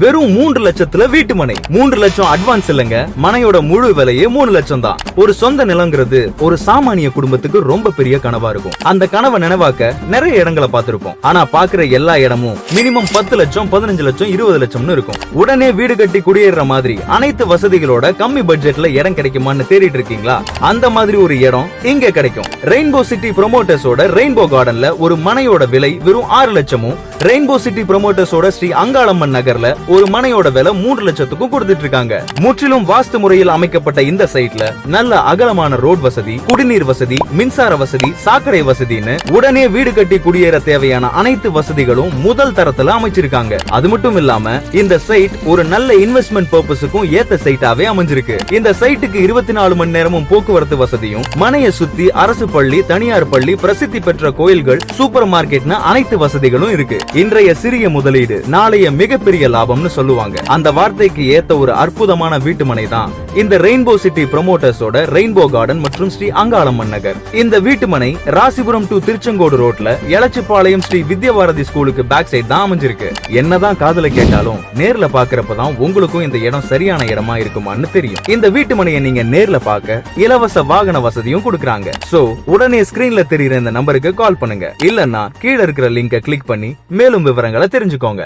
வெறும் 3 லட்சத்துல வீட்டு மனை. 3 லட்சம் அட்வான்ஸ் இல்லங்க, மனையோட முழு விலையே 3 லட்சம் தான். ஒரு சொந்த நிலங்கிறது ஒரு சாமானிய குடும்பத்துக்கு ரொம்ப பெரிய கனவா இருக்கும். அந்த கனவை நினைவாக்க நிறைய இடங்களை பார்த்திருப்போம். ஆனா பாக்குற எல்லா இடமும் மினிமம் 10 லட்சம் 15 லட்சம் 20 லட்சம்னு இருக்கும். உடனே வீடு கட்டி குடியேற மாதிரி அனைத்து வசதிகளோட கம்மி பட்ஜெட்ல இடம் கிடைக்குமான்னு தேடிட்டு இருக்கீங்களா? அந்த மாதிரி ஒரு இடம் இங்க கிடைக்கும். ரெயின்போ சிட்டி ப்ரொமோட்டர்ஸோட ரெயின்போ கார்டன்ல ஒரு மனையோட விலை வெறும் 6 லட்சமும், ரெயின்போ சிட்டி ப்ரொமோட்டர்ஸோட ஸ்ரீ அங்காளம்மன் நகர்ல ஒரு மனையோட விலை 3 லட்சத்துக்கும் கொடுத்துட்டு இருக்காங்க. முற்றிலும் வாஸ்து முறையில் அமைக்கப்பட்ட இந்த சைட்ல நல்ல அகலமான ரோட் வசதி, குடிநீர் வசதி, மின்சார வசதி, சாக்கடை வசதின்னு உடனே வீடு கட்டி குடியேற தேவையான அனைத்து வசதிகளும் முதல் தரத்துல அமைச்சிருக்காங்க. அது மட்டும் இல்லாம இந்த சைட் ஒரு நல்ல இன்வெஸ்ட்மெண்ட் பர்பஸுக்கும் ஏத்த சைட்டாவே அமைஞ்சிருக்கு. இந்த சைட்டுக்கு 24 மணி நேரமும் போக்குவரத்து வசதியும், மனையை சுத்தி அரசு பள்ளி, தனியார் பள்ளி, பிரசித்தி பெற்ற கோயில்கள், சூப்பர் மார்க்கெட்னு அனைத்து வசதிகளும் இருக்கு. இன்றைய சிறிய முதலீடு நாளைய மிகப்பெரிய லாபம்னு சொல்லுவாங்க. அந்த வார்த்தைக்கு ஏத்த ஒரு அற்புதமான வீட்டு மனை தான் இந்த ரெயின்போ சிட்டி ப்ரொமோட்டர்ஸோட ரெயின்போ கார்டன் மற்றும் ஸ்ரீ அங்காளம்மன் நகர். இந்த வீட்டு மனை ராசிபுரம் டு திருச்செங்கோடு ரோட்ல எலச்சிபாளையம் ஸ்ரீ வித்யாபாரதி ஸ்கூலுக்கு பேக் சைடு தான் அமைஞ்சிருக்கு. என்னதான் காதுல கேட்டாலும் நேர்ல பாக்குறப்பதான் உங்களுக்கும் இந்த இடம் சரியான இடமா இருக்குமான்னு தெரியும். இந்த வீட்டு மனையை நீங்க நேர்ல பார்க்க இலவச வாகன வசதியும் கொடுக்கறாங்க. சோ உடனே ஸ்கிரீன்ல தெரியுற இந்த நம்பருக்கு கால் பண்ணுங்க. இல்லன்னா கீழ இருக்கிற லிங்கை கிளிக் பண்ணி மேலும் விவரங்களை தெரிஞ்சுக்கோங்க.